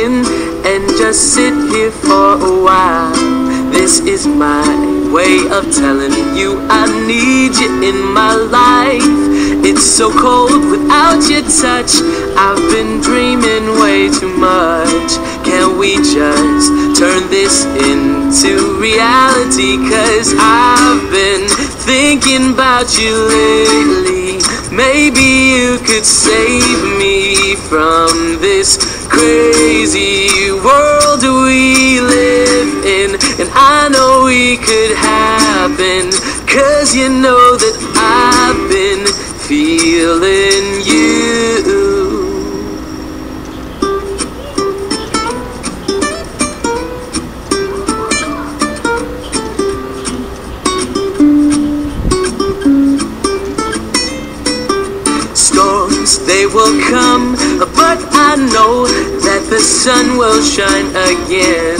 in and just sit here for a while. This is my way of telling you I need you in my life. It's so cold without your touch. I've been dreaming way too much. Can we just turn this into reality? 'Cause I've been thinking about you lately. Maybe you could save me from this crazy world we live in. And I know we could happen, 'cause you know that I've been feeling you. Storms, they will come, but I know that the sun will shine again.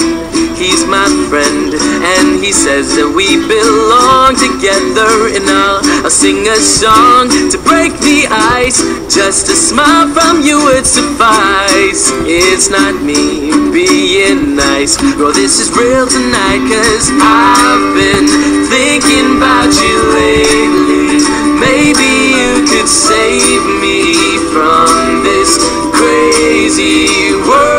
He's my friend, and he says that we belong together. And I'll sing a song to break the ice. Just a smile from you would suffice. It's not me being nice, girl, this is real tonight. 'Cause I've been thinking about you lately. Maybe you could save me from this crazy world